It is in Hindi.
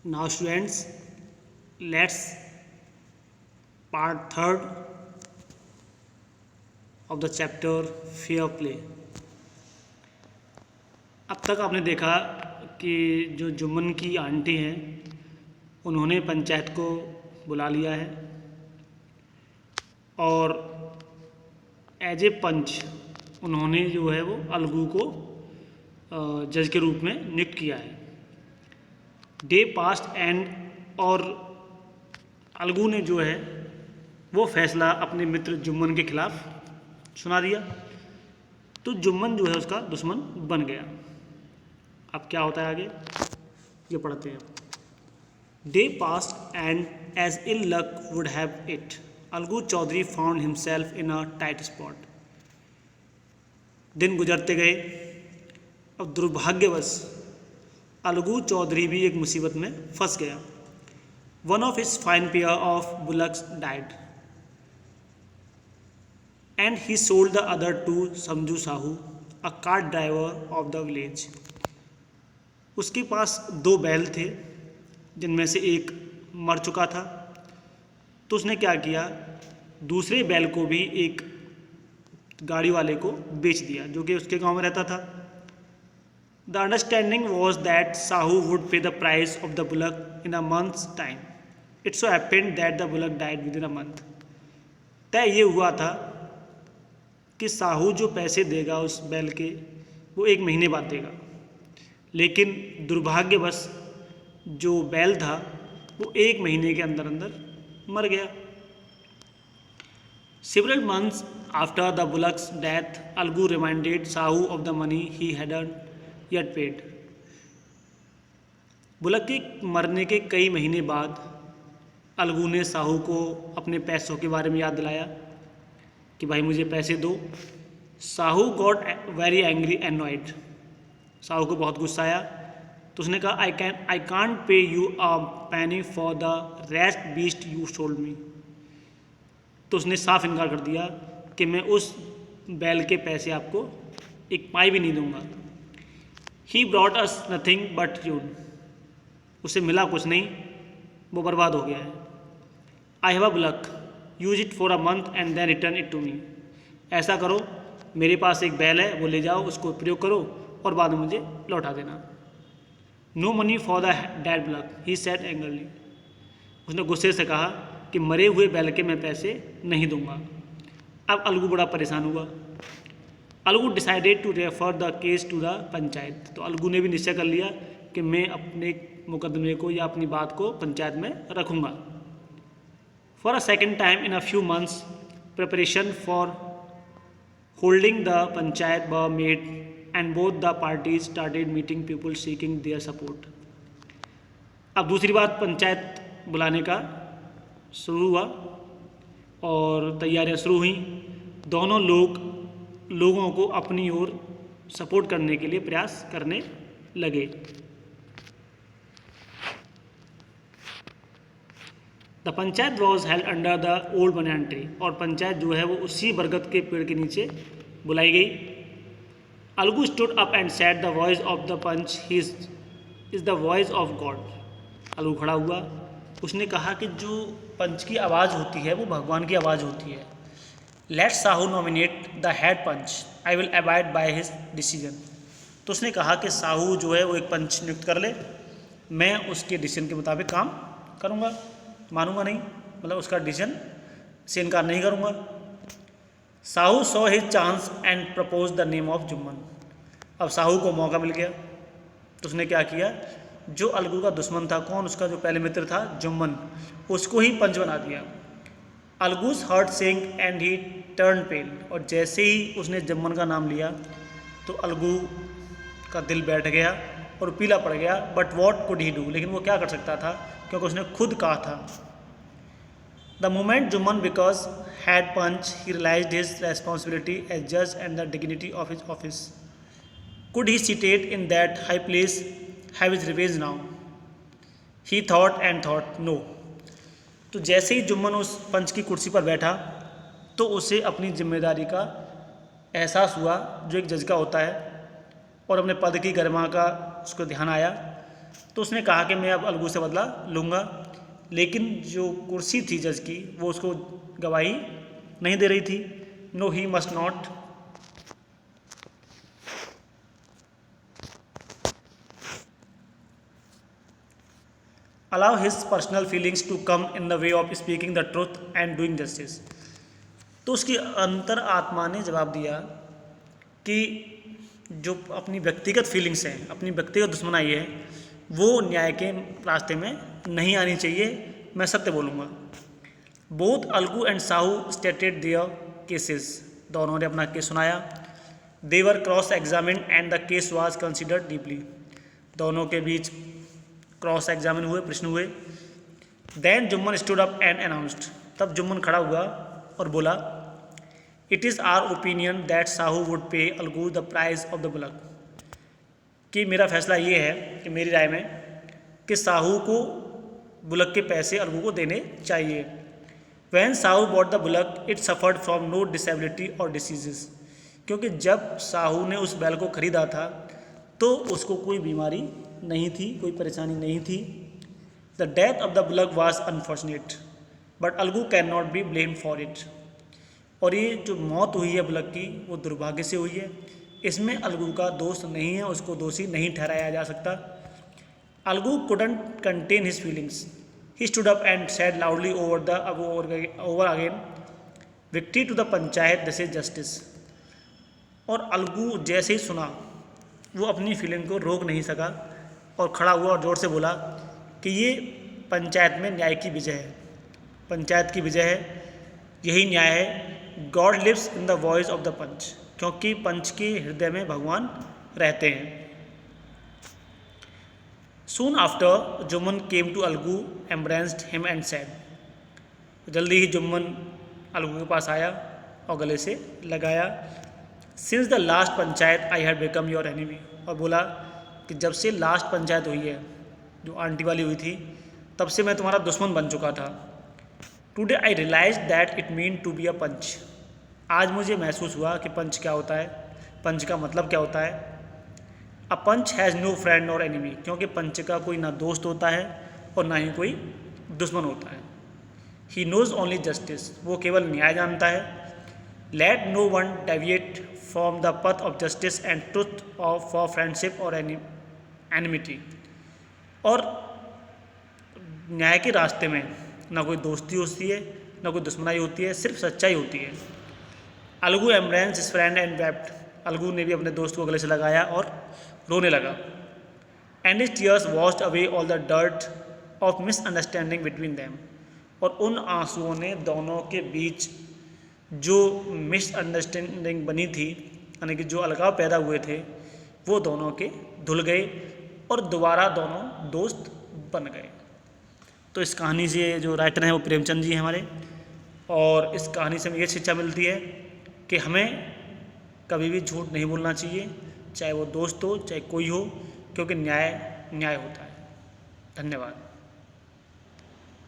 Now students, let's part third of the chapter fair play. अब तक आपने देखा कि जो जुम्मन की आंटी हैं उन्होंने पंचायत को बुला लिया है और एज ए पंच उन्होंने जो है वो अलगू को जज के रूप में नियुक्त किया है. डे पास्ट एंड और अलगू ने जो है वो फैसला अपने मित्र जुम्मन के खिलाफ सुना दिया, तो जुम्मन जो है उसका दुश्मन बन गया. अब क्या होता है आगे ये पढ़ते हैं. Days passed and as ill luck would have it, Algu Chaudhary found himself in a tight spot. दिन गुजरते गए. अब दुर्भाग्यवश अलगू चौधरी भी एक मुसीबत में फंस गया. One of his fine pair of bullocks died and he sold the other to Samjhu Sahu, a cart driver of the village. उसके पास 2 बैल थे जिनमें से एक मर चुका था, तो उसने क्या किया, दूसरे बैल को भी एक गाड़ी वाले को बेच दिया जो कि उसके गांव में रहता था. The understanding was that Sahu would pay the price of the bullock in a month's time. It so happened that the bullock died within a month. तय ये हुआ था कि साहू जो पैसे देगा उस बैल के वो 1 महीने बाद देगा, लेकिन दुर्भाग्यवश जो बैल था वो 1 महीने के अंदर अंदर मर गया. Several months after the bullock's death, Algu reminded Sahu of the money he hadn't yet paid. Bullock के मरने के कई महीने बाद अलगू ने साहू को अपने पैसों के बारे में याद दिलाया कि भाई मुझे पैसे दो. Sahu got very angry and annoyed. Sahu को बहुत गुस्सा आया, तो उसने कहा I can't pay you a penny for the rest beast you sold me. तो उसने साफ इनकार कर दिया कि मैं उस बैल के पैसे आपको 1 पाई भी नहीं दूंगा. He brought us nothing but you'd. उसे मिला कुछ नहीं, वो बर्बाद हो गया है. I have a bullock, use it for a month and then return it to me. ऐसा करो, मेरे पास एक बैल है, वो ले जाओ, उसको प्रयोग करो और बाद में मुझे लौटा देना. No money for the dead bullock, he said angrily. उसने गुस्से से कहा कि मरे हुए बैल के मैं पैसे नहीं दूंगा. अब अलगू बड़ा परेशान हुआ. Algu decided to refer the case to the panchayat. तो अलगू ने भी निश्चय कर लिया कि मैं अपने मुकदमे को या अपनी बात को पंचायत में रखूँगा. For a second time in a few months preparation for holding the panchayat were made and both the parties started meeting people seeking their support. अब दूसरी बात पंचायत बुलाने का शुरू हुआ और तैयारियां शुरू हुई. दोनों लोगों को अपनी ओर सपोर्ट करने के लिए प्रयास करने लगे. The panchayat was held under the old banana tree. और पंचायत जो है वो उसी बरगद के पेड़ के नीचे बुलाई गई. Algu stood up and said the voice of the panch is the voice of God. Algu खड़ा हुआ, उसने कहा कि जो पंच की आवाज़ होती है वो भगवान की आवाज़ होती है. Let Sahu nominate the head panch, I will abide by his decision. तो उसने कहा कि साहू जो है वो एक पंच नियुक्त कर ले, मैं उसके डिसीजन के मुताबिक काम करूँगा, मानूंगा नहीं, मतलब उसका डिसीजन से इनकार नहीं करूँगा. Sahu saw his chance and propose the name of Jumman. अब साहू को मौका मिल गया, तो उसने क्या किया, जो अलगू का दुश्मन था, कौन, उसका जो पहले मित्र था जुम्मन, उसको ही पंच बना दिया. अलगूज हार्ट सेंक एंड ही टर्न पेल. और जैसे ही उसने जुम्मन का नाम लिया तो अलगू का दिल बैठ गया और पीला पड़ गया. But what could he do, लेकिन वो क्या कर सकता था क्योंकि उसने खुद कहा था. The moment Jumman because had panch he realized his responsibility as जज and the dignity of his office. Could he seated in that high place have his revenge now. He thought and thought no. तो जैसे ही जुम्मन उस पंच की कुर्सी पर बैठा तो उसे अपनी जिम्मेदारी का एहसास हुआ जो एक जज का होता है, और अपने पद की गरिमा का उसको ध्यान आया. तो उसने कहा कि मैं अब अलगू से बदला लूँगा, लेकिन जो कुर्सी थी जज की वो उसको गवाही नहीं दे रही थी। No he must not allow his personal feelings to come in the way of speaking the truth and doing justice। तो उसकी अंतर आत्मा ने जवाब दिया कि जो अपनी व्यक्तिगत फीलिंग्स हैं, अपनी व्यक्तिगत दुश्मनाई है, वो न्याय के रास्ते में नहीं आनी चाहिए, मैं सत्य बोलूँगा। Both Algu and Sahu stated their cases, दोनों ने अपना केस सुनाया। They were cross examine and the case was considered deeply, दोनों के बीच क्रॉस एग्जामिन हुए, प्रश्न हुए। Then Jumman stood up and announced, तब जुम्मन खड़ा हुआ और बोला, it is our opinion that Sahu would pay Algu the price of the bullock, कि मेरा फैसला ये है कि मेरी राय में कि साहू को बुलक के पैसे अलगू को देने चाहिए। When Sahu bought the bullock it suffered from no disability और डिसीजेस, क्योंकि जब साहू ने उस बैल को खरीदा था तो उसको कोई बीमारी नहीं थी, कोई परेशानी नहीं थी। The death of the bullock was unfortunate but Algu can not be blame for it, और ये जो मौत हुई है बुलक की वो दुर्भाग्य से हुई है, इसमें अलगू का दोष नहीं है, उसको दोषी नहीं ठहराया जा सकता। Algu couldn't contain his feelings, he stood up and said loudly over again, victory to the panchayat, this is justice. और अलगू जैसे ही सुना वो अपनी फीलिंग को रोक नहीं सका और खड़ा हुआ और जोर से बोला कि ये पंचायत में न्याय की विजय है, पंचायत की विजय है, यही न्याय है। God lives in the voice of the panch, क्योंकि पंच के हृदय में भगवान रहते हैं। Soon after Jumman came to Algu, embraced him and said, जल्दी ही जुम्मन अलगू के पास आया और गले से लगाया। Since the last panchayat I had become your enemy, और बोला कि जब से लास्ट पंचायत हुई है, जो आंटी वाली हुई थी, तब से मैं तुम्हारा दुश्मन बन चुका था। Today I realize that it mean to be a panch, आज मुझे महसूस हुआ कि पंच क्या होता है, पंच का मतलब क्या होता है। अ पंच हैज़ नो फ्रेंड और एनिमी, क्योंकि पंच का कोई ना दोस्त होता है और ना ही कोई दुश्मन होता है। ही नोज़ ओनली जस्टिस, वो केवल न्याय जानता है। Let no one deviate from the path of justice and truth of for friendship और एनिमिटी, और न्याय के रास्ते में ना कोई दोस्ती होती है, ना कोई दुश्मनाई होती है, सिर्फ सच्चाई होती है। Algu embraced his friend and wept, Algu ने भी अपने दोस्त को गले से लगाया और रोने लगा। And his tears washed away all the dirt of misunderstanding between them, और उन आंसुओं ने दोनों के बीच जो मिसअंडरस्टैंडिंग बनी थी, यानी कि जो अलगाव पैदा हुए थे, वो दोनों के धुल गए और दोबारा दोनों दोस्त बन गए। तो इस कहानी से जो राइटर हैं वो प्रेमचंद जी हैं हमारे, और इस कहानी से हमें ये शिक्षा मिलती है कि हमें कभी भी झूठ नहीं बोलना चाहिए, चाहे वो दोस्त हो चाहे कोई हो, क्योंकि न्याय न्याय होता है। धन्यवाद।